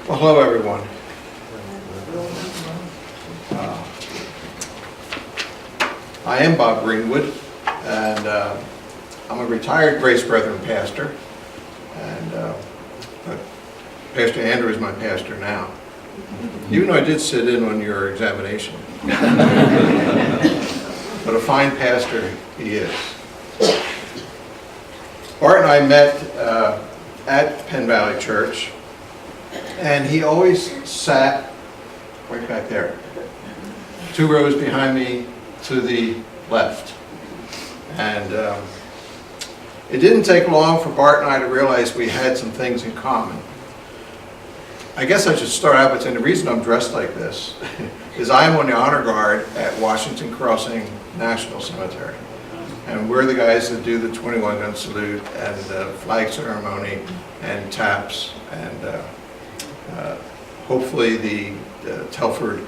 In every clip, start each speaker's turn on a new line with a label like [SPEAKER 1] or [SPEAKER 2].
[SPEAKER 1] Well, hello everyone. I am Bob Greenwood, and I'm a retired Grace Brethren pastor, and but Pastor Andrew is my pastor now, even though I did sit in on your examination. But a fine pastor he is. Bart and I met at Penn Valley Church, and he always sat right back there, 2 rows behind me to the left. And it didn't take long for Bart and I to realize we had some things in common. I guess I should start out by saying the reason I'm dressed like this is I'm on the honor guard at Washington Crossing National Cemetery. And we're the guys that do the 21-gun salute and the flag ceremony and taps, and hopefully the Telford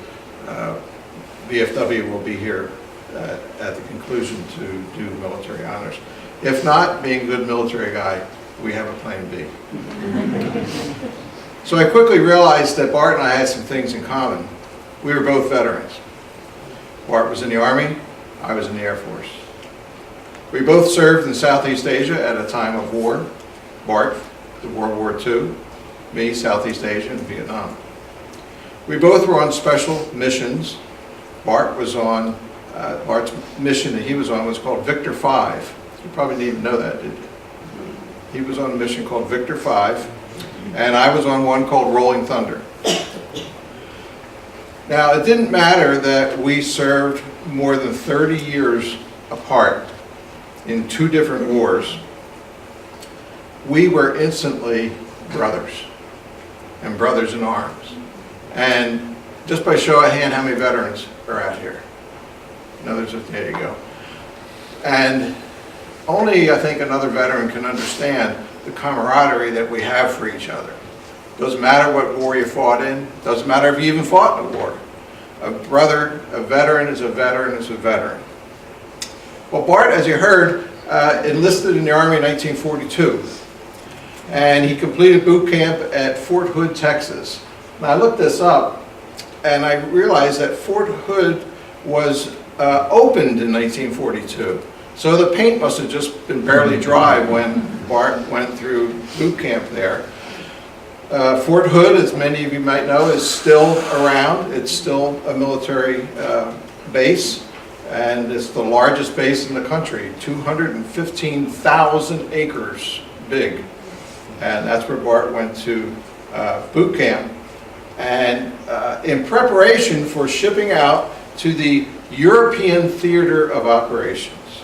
[SPEAKER 1] VFW will be here at the conclusion to do military honors. If not, being a good military guy, we have a plan B. So I quickly realized that Bart and I had some things in common. We were both veterans. Bart was in the Army, I was in the Air Force. We both served in Southeast Asia at a time of war. Bart, the World War II, me, Southeast Asia and Vietnam. We both were on special missions. Bart was on, Bart's mission that he was on was called Victor 5. You probably didn't even know that, did you? He was on a mission called Victor 5, and I was on one called Rolling Thunder. Now, it didn't matter that we served more than 30 years apart in 2 different wars. We were instantly brothers, and brothers in arms. And just by show of hand, how many veterans are out here? No, there you go. And only, I think, another veteran can understand the camaraderie that we have for each other. Doesn't matter what war you fought in, doesn't matter if you even fought in a war. A brother, a veteran is a veteran is a veteran. Well, Bart, as you heard, enlisted in the Army in 1942. And he completed boot camp at Fort Hood, Texas. Now, I looked this up, and I realized that Fort Hood was opened in 1942. So the paint must have just been barely dry when Bart went through boot camp there. Fort Hood, as many of you might know, is still around. It's still a military base, and it's the largest base in the country, 215,000 acres big. And that's where Bart went to boot camp. And in preparation for shipping out to the European Theater of Operations.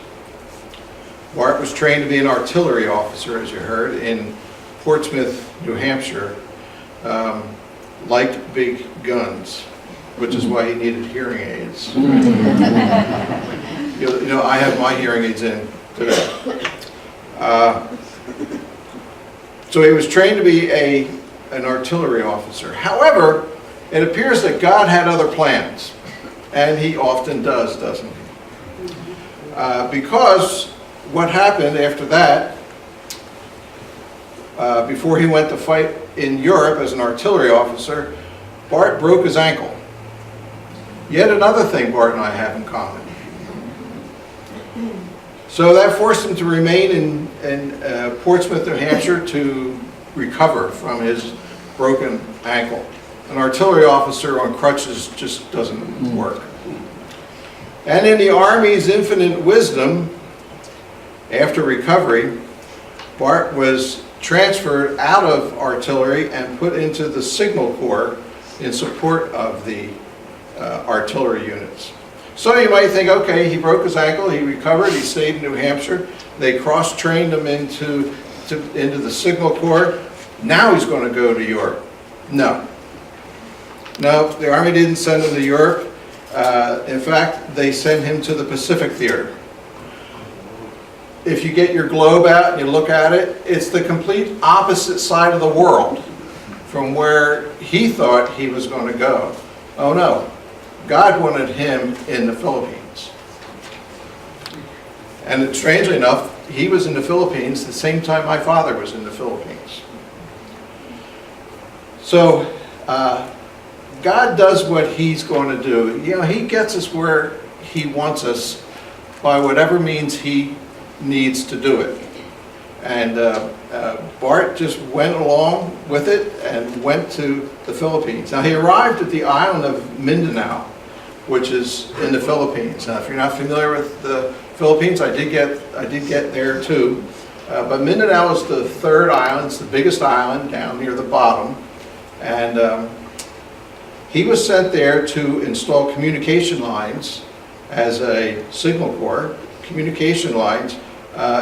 [SPEAKER 1] Bart was trained to be an artillery officer, as you heard, in Portsmouth, New Hampshire, liked big guns, which is why he needed hearing aids. You know, I have my hearing aids in today. So he was trained to be an artillery officer. However, it appears that God had other plans, and he often does, doesn't he? Because what happened after that, before he went to fight in Europe as an artillery officer, Bart broke his ankle. Yet another thing Bart and I have in common. So that forced him to remain in Portsmouth, New Hampshire to recover from his broken ankle. An artillery officer on crutches just doesn't work. And in the Army's infinite wisdom, after recovery, Bart was transferred out of artillery and put into the Signal Corps in support of the artillery units. So you might think, okay, he broke his ankle, he recovered, he stayed in New Hampshire, they cross-trained him into the Signal Corps, now he's going to go to Europe. No. No, the Army didn't send him to Europe. In fact, they sent him to the Pacific Theater. If you get your globe out and you look at it, it's the complete opposite side of the world from where he thought he was going to go. Oh no, God wanted him in the Philippines. And strangely enough, he was in the Philippines the same time my father was in the Philippines. So God does what He's going to do. You know, He gets us where He wants us by whatever means He needs to do it. And Bart just went along with it and went to the Philippines. Now, he arrived at the island of Mindanao, which is in the Philippines. Now, if you're not familiar with the Philippines, I did get there too. But Mindanao is the third island. It's the biggest island down near the bottom. And he was sent there to install communication lines as a signal corps, communication lines,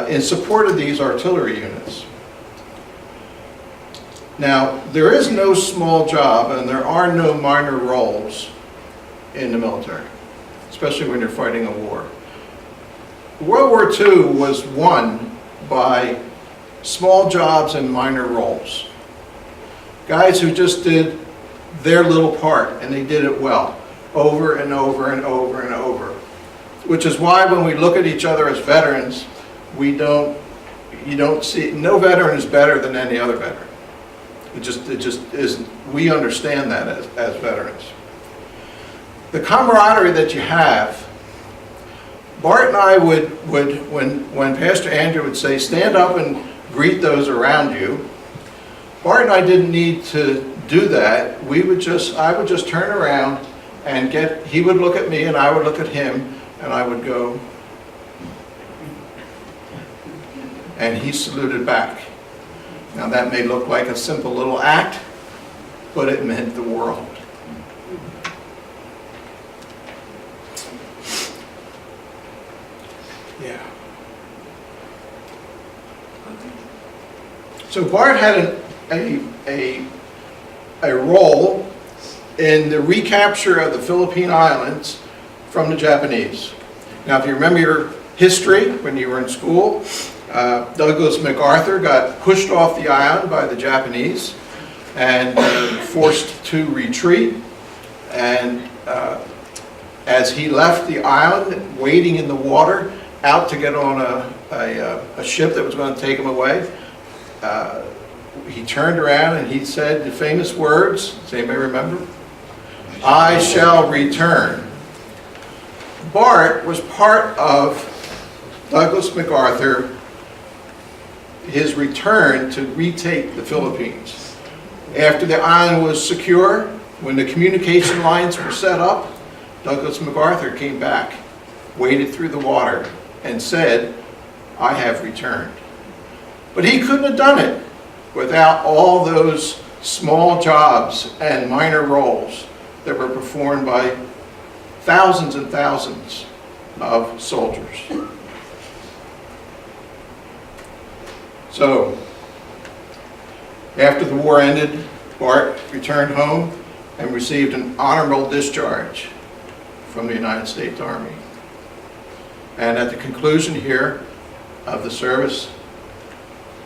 [SPEAKER 1] in support of these artillery units. Now, there is no small job and there are no minor roles in the military, especially when you're fighting a war. World War II was won by small jobs and minor roles. Guys who just did their little part, and they did it well, over and over and over and over. Which is why when we look at each other as veterans, you don't see, no veteran is better than any other veteran. It just isn't. We understand that as veterans. The camaraderie that you have, Bart and I would when Pastor Andrew would say, stand up and greet those around you, Bart and I didn't need to do that. I would just turn around and he would look at me and I would look at him and I would go, and he saluted back. Now that may look like a simple little act, but it meant the world. Yeah. So Bart had a role in the recapture of the Philippine Islands from the Japanese. Now, if you remember your history when you were in school, Douglas MacArthur got pushed off the island by the Japanese and forced to retreat. And as he left the island, wading in the water, out to get on a ship that was going to take him away, he turned around and he said the famous words, does anybody remember? I shall return. Bart was part of Douglas MacArthur, his return to retake the Philippines. After the island was secure, when the communication lines were set up, Douglas MacArthur came back, waded through the water, and said, I have returned. But he couldn't have done it without all those small jobs and minor roles that were performed by thousands and thousands of soldiers. So, after the war ended, Bart returned home and received an honorable discharge from the United States Army. And at the conclusion here of the service,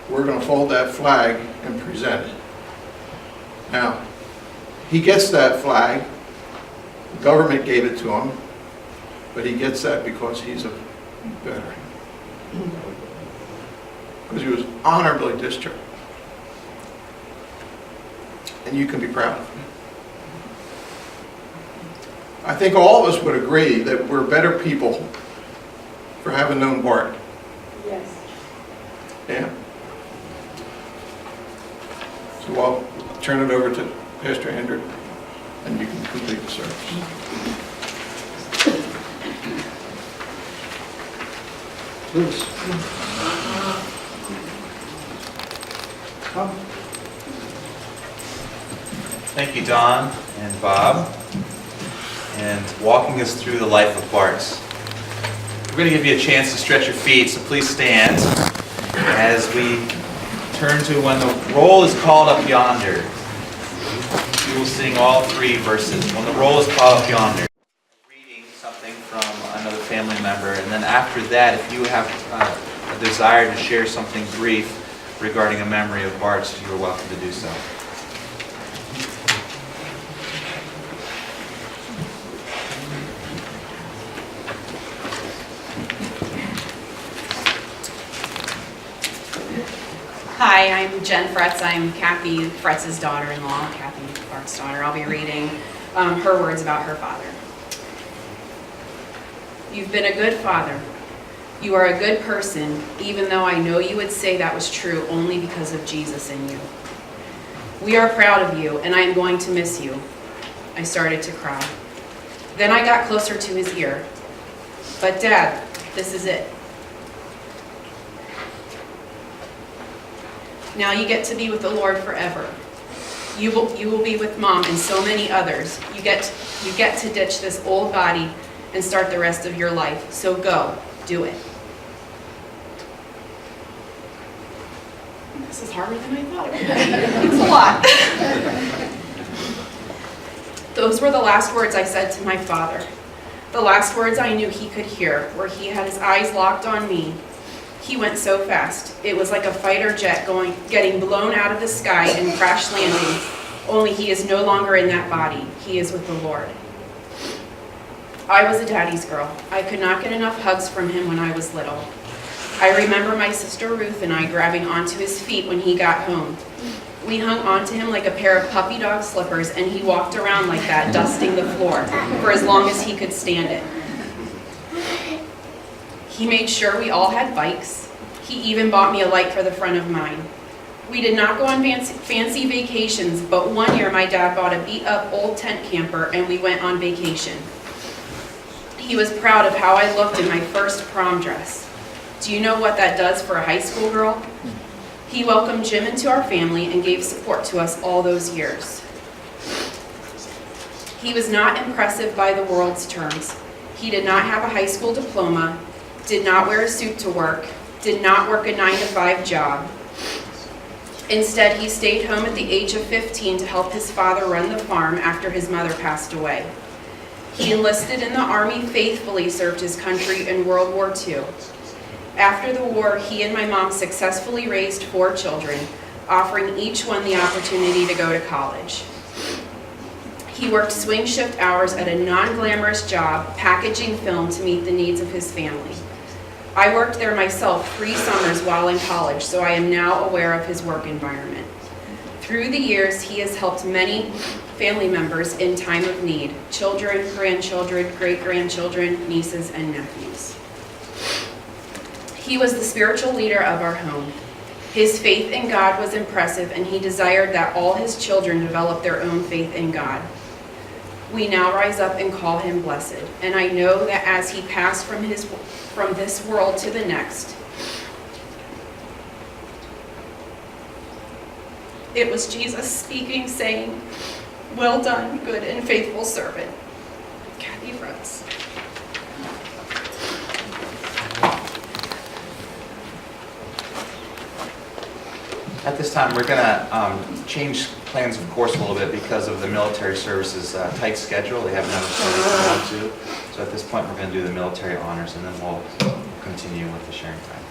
[SPEAKER 1] we're going to fold that flag and present it. Now, he gets that flag. The government gave it to him, but he gets that because he's a veteran. Because he was honorably discharged. And you can be proud of him. I think all of us would agree that we're better people for having known Bart.
[SPEAKER 2] Yes.
[SPEAKER 1] Yeah? So I'll turn it over to Pastor Andrew, and you can complete the service. Please. Come.
[SPEAKER 3] Thank you, Don and Bob, and walking us through the life of Bart. We're going to give you a chance to stretch your feet, so please stand as we turn to when the roll is called up yonder. We will sing all 3 verses. When the roll is called up yonder, reading something from another family member, and then after that, if you have a desire to share something brief regarding a memory of Bart's, you are welcome to do so.
[SPEAKER 2] Hi, I'm Jen Fretz. I'm Kathy Fretz's daughter-in-law, Kathy Bart's daughter. I'll be reading her words about her father. You've been a good father. You are a good person, even though I know you would say that was true only because of Jesus in you. We are proud of you, and I am going to miss you. I started to cry. Then I got closer to his ear. But Dad, this is it. Now you get to be with the Lord forever. You will be with Mom and so many others. You get to ditch this old body and start the rest of your life. So go, do it. This is harder than I thought it would be. It's a lot. Those were the last words I said to my father. The last words I knew he could hear, where he had his eyes locked on me. He went so fast. It was like a fighter jet getting blown out of the sky and crash landing. Only he is no longer in that body. He is with the Lord. I was a daddy's girl. I could not get enough hugs from him when I was little. I remember my sister Ruth and I grabbing onto his feet when he got home. We hung onto him like a pair of puppy dog slippers, and he walked around like that, dusting the floor, for as long as he could stand it. He made sure we all had bikes. He even bought me a light for the front of mine. We did not go on fancy vacations, but one year my dad bought a beat-up old tent camper, and we went on vacation. He was proud of how I looked in my first prom dress. Do you know what that does for a high school girl? He welcomed Jim into our family and gave support to us all those years. He was not impressive by the world's terms. He did not have a high school diploma, did not wear a suit to work, did not work a 9-to-5 job. Instead, he stayed home at the age of 15 to help his father run the farm after his mother passed away. He enlisted in the Army, faithfully served his country in World War II. After the war, he and my mom successfully raised 4 children, offering each one the opportunity to go to college. He worked swing shift hours at a non-glamorous job, packaging film to meet the needs of his family. I worked there myself 3 summers while in college, so I am now aware of his work environment. Through the years, he has helped many family members in time of need: children, grandchildren, great-grandchildren, nieces, and nephews. He was the spiritual leader of our home. His faith in God was impressive, and he desired that all his children develop their own faith in God. We now rise up and call him blessed, and I know that as he passed from this world to the next, it was Jesus speaking, saying, "Well done, good and faithful servant." Kathy Fritz.
[SPEAKER 3] At this time, we're going to change plans of course a little bit because of the military services tight schedule. They have another service to go to. So at this point, we're going to do the military honors, and then we'll continue with the sharing time.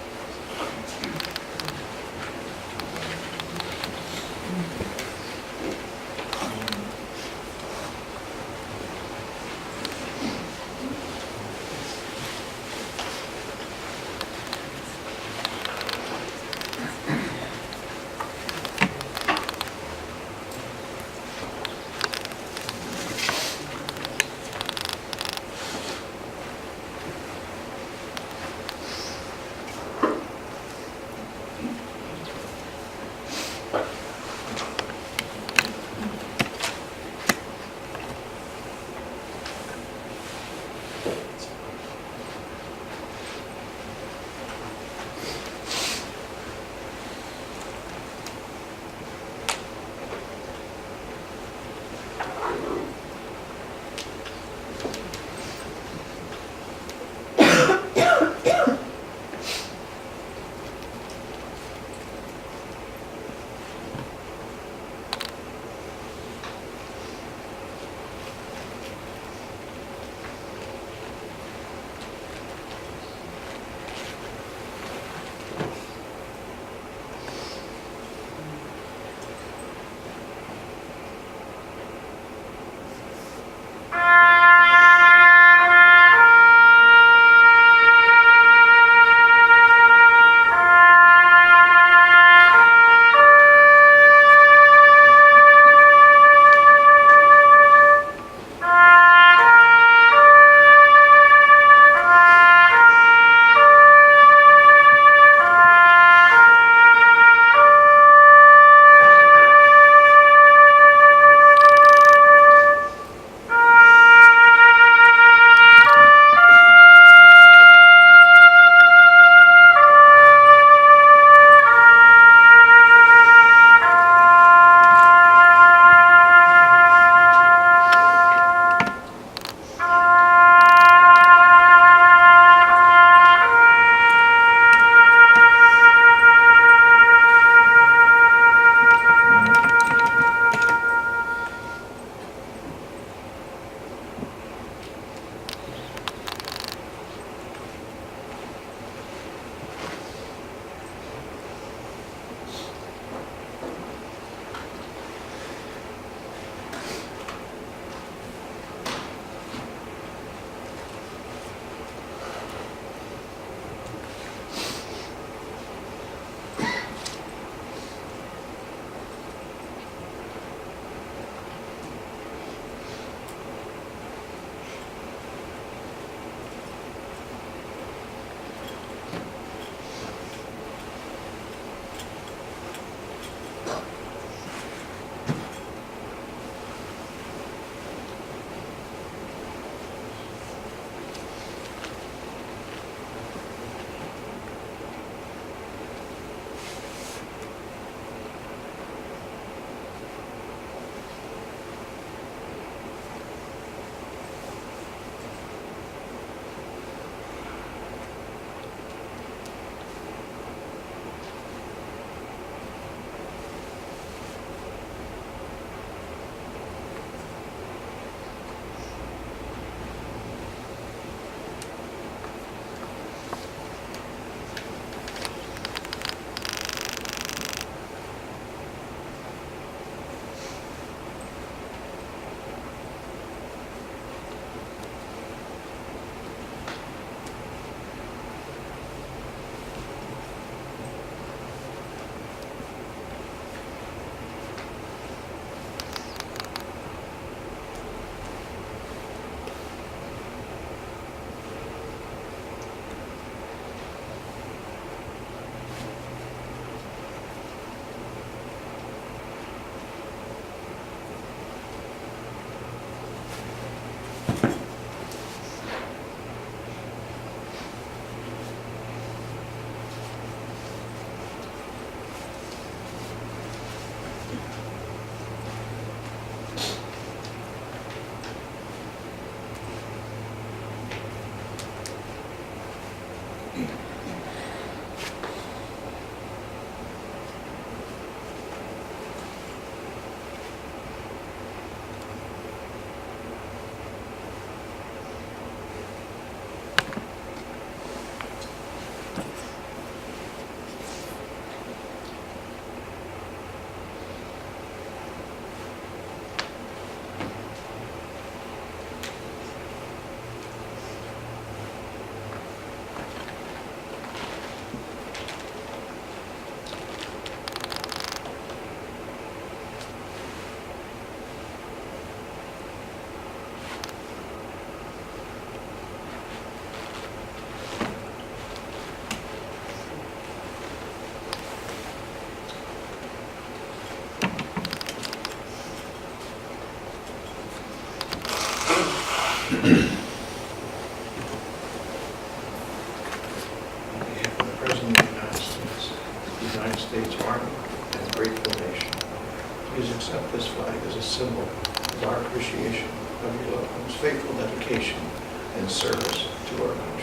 [SPEAKER 1] On behalf of the President of the United States Army, and a grateful nation, please accept this flag as a symbol of our appreciation of your loved one's faithful dedication and service to our country.